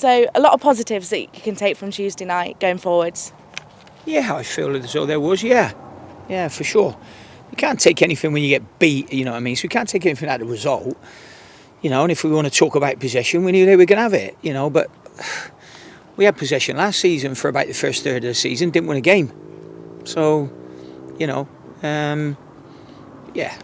So a lot of positives that you can take from Tuesday night going forwards. Yeah, I feel as though there was, yeah, for sure. You can't take anything when you get beat, you know what I mean? So we can't take anything out of the result, and if we want to talk about possession, we knew they were going to have it, but we had possession last season for about the first third of the season, didn't win a game. So,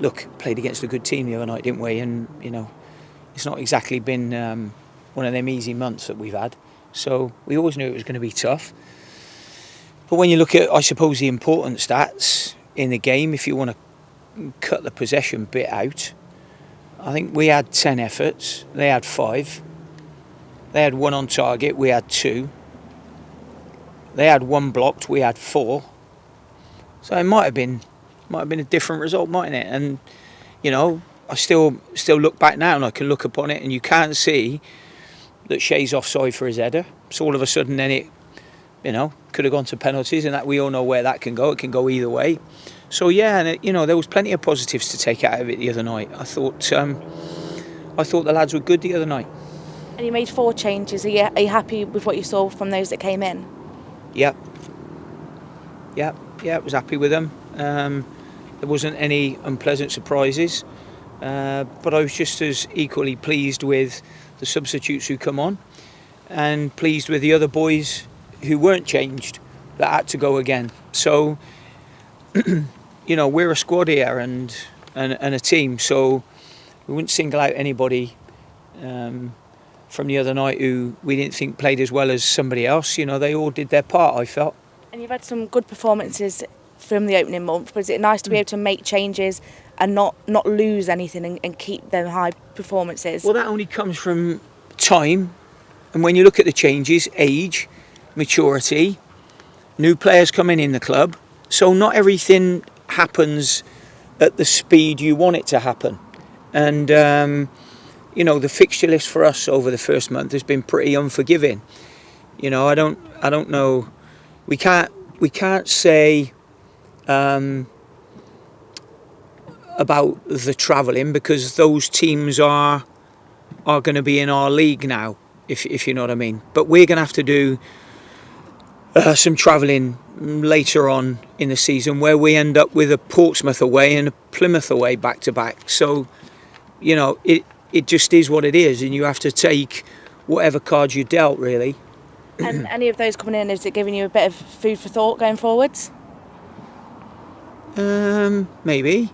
look, played against a good team the other night, didn't we? And, it's not exactly been one of them easy months that we've had. So we always knew it was going to be tough. But when you look at, I suppose, the important stats in the game, if you want to cut the possession bit out, I think we had 10 efforts, they had 5. They had 1 on target, we had 2. They had 1 blocked, we had 4. So it might have been a different result, mightn't it? And I still look back now and I can look upon it and you can't see that Shea's offside for his header. So all of a sudden then it, could have gone to penalties, and that we all know where that can go. It can go either way. So yeah, and there was plenty of positives to take out of it the other night. I thought the lads were good the other night. And you made 4 changes. Are you happy with what you saw from those that came in? Yeah, I was happy with them. There wasn't any unpleasant surprises, but I was just as equally pleased with the substitutes who come on, and pleased with the other boys who weren't changed that had to go again. So, we're a squad here and a team, so we wouldn't single out anybody from the other night who we didn't think played as well as somebody else. They all did their part, I felt. And you've had some good performances from the opening month, but is it nice to be able to make changes and not lose anything and keep them high performances? Well, that only comes from time, and when you look at the changes, age, maturity, new players coming in the club, so not everything happens at the speed you want it to happen. And the fixture list for us over the first month has been pretty unforgiving. I don't know, we can't say about the travelling, because those teams are going to be in our league now, if you know what I mean. But we're going to have to do some travelling later on in the season, where we end up with a Portsmouth away and a Plymouth away back to back. So, it just is what it is, and you have to take whatever cards you dealt, really. And any of those coming in, is it giving you a bit of food for thought going forwards? Maybe.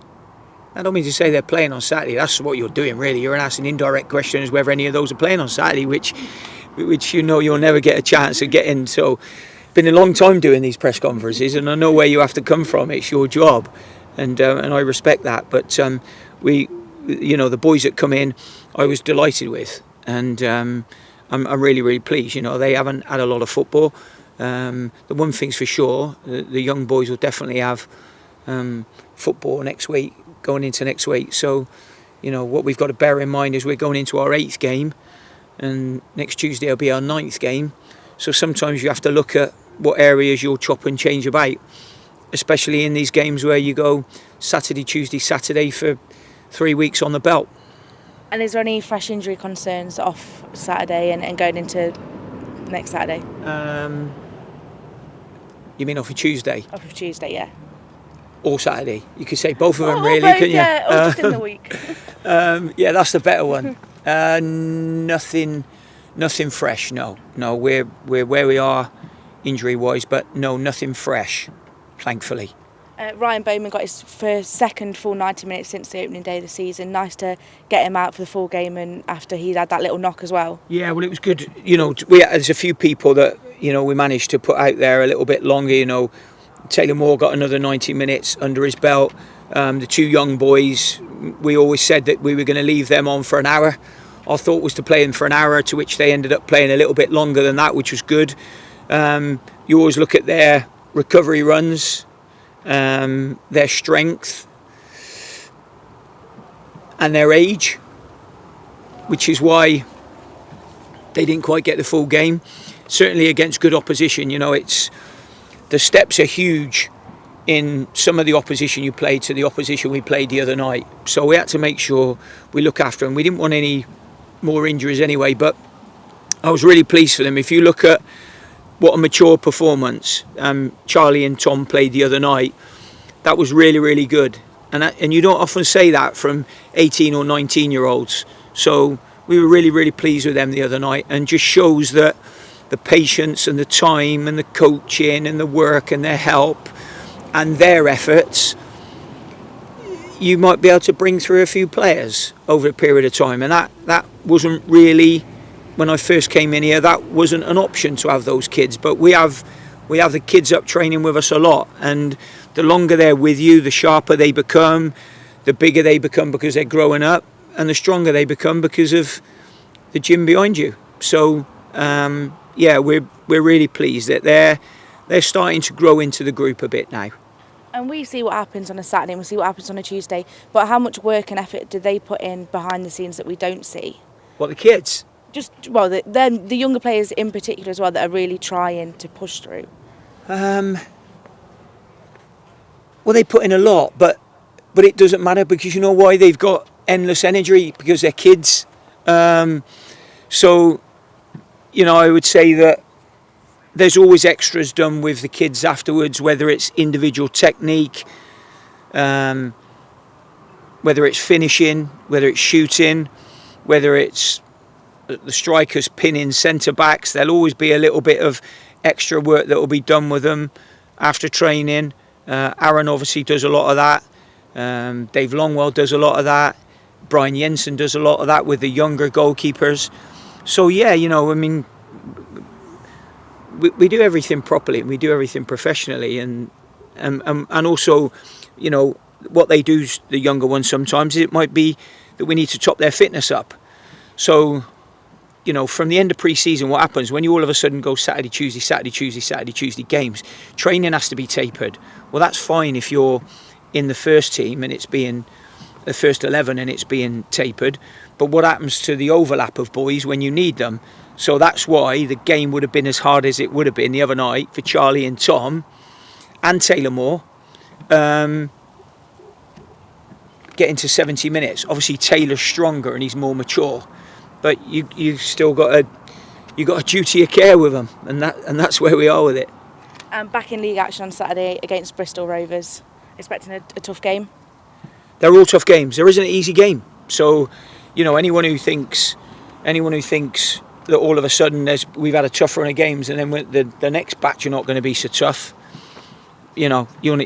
I don't mean to say they're playing on Saturday. That's what you're doing, really. You're asking indirect questions whether any of those are playing on Saturday, which you'll never get a chance of getting. So, been a long time doing these press conferences, and I know where you have to come from. It's your job, and I respect that. But the boys that come in, I was delighted with, and I'm really, really pleased. They haven't had a lot of football. The one thing's for sure, the young boys will definitely have football going into next week. So, what we've got to bear in mind is we're going into our 8th game, and next Tuesday will be our 9th game. So sometimes you have to look at what areas you'll chop and change about, especially in these games where you go Saturday, Tuesday, Saturday for 3 weeks on the belt. And is there any fresh injury concerns off Saturday and going into next Saturday? You mean off of Tuesday? Off of Tuesday, yeah. Or Saturday. You could say both of them, really, both, couldn't you? Yeah, or just in the week. Yeah, that's the better one. Nothing fresh, no. No, we're where we are injury-wise, but no, nothing fresh, thankfully. Ryan Bowman got his second full 90 minutes since the opening day of the season. Nice to get him out for the full game, and after he'd had that little knock as well. Yeah, well, it was good. There's a few people that we managed to put out there a little bit longer. Taylor Moore got another 90 minutes under his belt. The 2 young boys, we always said that we were going to leave them on for an hour. Our thought was to play them for an hour, to which they ended up playing a little bit longer than that, which was good. You always look at their recovery runs, their strength and their age, which is why they didn't quite get the full game. Certainly against good opposition, it's the steps are huge in some of the opposition you played to the opposition we played the other night. So we had to make sure we look after them. We didn't want any more injuries anyway, but I was really pleased for them. If you look at what a mature performance Charlie and Tom played the other night, that was really, really good. And you don't often say that from 18 or 19-year-olds. So we were really, really pleased with them the other night, and just shows that the patience and the time and the coaching and the work and their help and their efforts, you might be able to bring through a few players over a period of time. And that wasn't really, when I first came in here, that wasn't an option to have those kids. But we have the kids up training with us a lot, and the longer they're with you, the sharper they become, the bigger they become because they're growing up, and the stronger they become because of the gym behind you. So we're really pleased that they're starting to grow into the group a bit now. And we see what happens on a Saturday and we see what happens on a Tuesday, but how much work and effort do they put in behind the scenes that we don't see? What, the kids? The younger players in particular as well, that are really trying to push through. Well, they put in a lot, but it doesn't matter, because you know why? They've got endless energy because they're kids. So, I would say that there's always extras done with the kids afterwards, whether it's individual technique, whether it's finishing, whether it's shooting, whether it's the strikers pinning centre backs. There'll always be a little bit of extra work that will be done with them after training. Aaron obviously does a lot of that. Dave Longwell does a lot of that. Brian Jensen does a lot of that with the younger goalkeepers. So we do everything properly, and we do everything professionally, and also, what they do, the younger ones, sometimes it might be that we need to top their fitness up. So, from the end of pre-season, what happens when you all of a sudden go Saturday, Tuesday games? Training has to be tapered. Well, that's fine if you're in the first team and it's being the first 11 and it's being tapered. But what happens to the overlap of boys when you need them? So that's why the game would have been as hard as it would have been the other night for Charlie and Tom and Taylor Moore, getting to 70 minutes. Obviously Taylor's stronger and he's more mature, but you've still got a duty of care with them, and that's where we are with it. Back in league action on Saturday against Bristol Rovers, expecting a tough game? They're all tough games. There isn't an easy game. So, anyone who thinks that all of a sudden we've had a tough run of games and then the next batch are not going to be so tough, you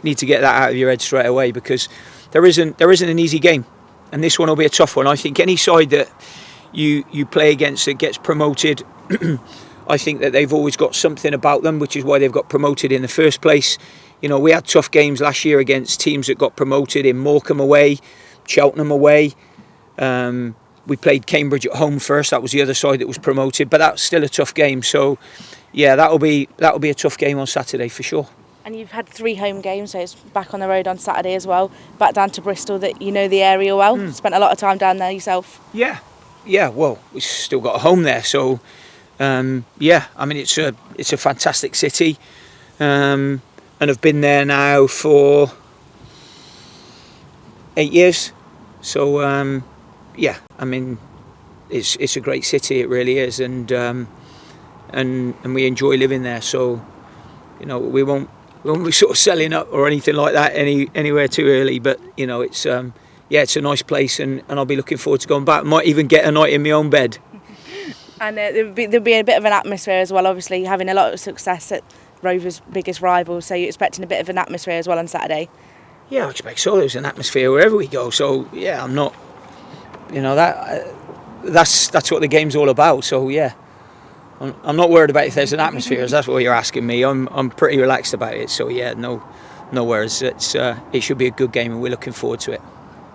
need to get that out of your head straight away, because there isn't an easy game, and this one will be a tough one. I think any side that you play against that gets promoted, I think that they've always got something about them, which is why they've got promoted in the first place. We had tough games last year against teams that got promoted, in Morecambe away, Cheltenham away. We played Cambridge at home first. That was the other side that was promoted, but that's still a tough game. So, yeah, that'll be a tough game on Saturday for sure. And you've had 3 home games, so it's back on the road on Saturday as well. Back down to Bristol, that you know the area well. Spent a lot of time down there yourself. Yeah. Well, we've still got a home there, so it's a fantastic city, and I've been there now for 8 years. So it's a great city. It really is, and we enjoy living there. So we won't be sort of selling up or anything like that anywhere too early. But it's a nice place, and I'll be looking forward to going back. Might even get a night in my own bed. And there'll be a bit of an atmosphere as well. Obviously, having a lot of success at Rovers' biggest rival, so you're expecting a bit of an atmosphere as well on Saturday. Yeah, I expect so. There's an atmosphere wherever we go. So yeah, I'm not. That's what the game's all about. So yeah, I'm not worried about if there's an atmosphere. If that's what you're asking me. I'm pretty relaxed about it. So yeah, no worries. It should be a good game, and we're looking forward to it.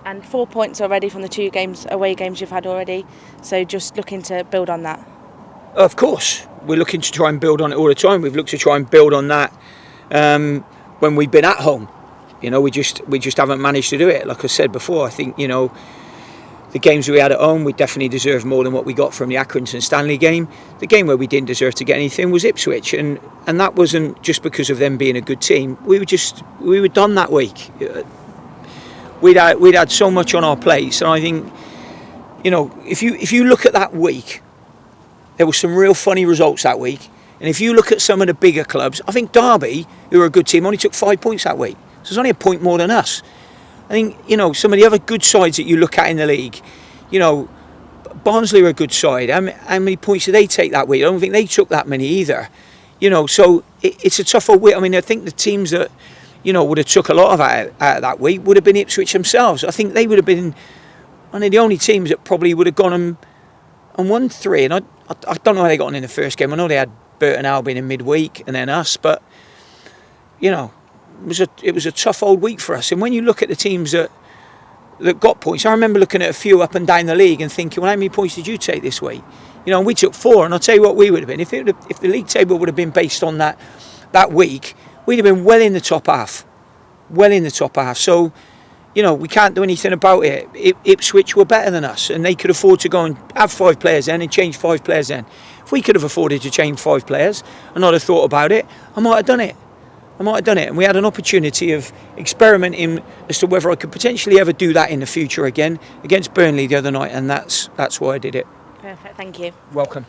And 4 points already from the 2 away games you've had already. So just looking to build on that. Of course, we're looking to try and build on it all the time. We've looked to try and build on that when we've been at home. We just haven't managed to do it. Like I said before, I think the games we had at home, we definitely deserved more than what we got from the Accrington Stanley game. The game where we didn't deserve to get anything was Ipswich, and that wasn't just because of them being a good team. We were done that week. We'd had so much on our plates, and I think if you look at that week, there were some real funny results that week. And if you look at some of the bigger clubs, I think Derby, who are a good team, only took 5 points that week. So it's only a point more than us. I think, some of the other good sides that you look at in the league, Barnsley are a good side. How many points did they take that week? I don't think they took that many either. So it's a tougher week. I mean, I think the teams that, would have took a lot of out of that week would have been Ipswich themselves. I think they would have been one of the only teams that probably would have gone and won 3. And I don't know how they got on in the first game. I know they had Burton Albion in midweek and then us, but, it was a tough old week for us. And when you look at the teams that got points, I remember looking at a few up and down the league and thinking, well, how many points did you take this week? And we took 4, and I'll tell you what we would have been. If the league table would have been based on that week, we'd have been well in the top half. So, we can't do anything about it. Ipswich were better than us, and they could afford to go and have 5 players then and change 5 players then. If we could have afforded to change 5 players and not have thought about it, I might have done it. And we had an opportunity of experimenting as to whether I could potentially ever do that in the future again against Burnley the other night, and that's why I did it. Perfect, thank you. Welcome.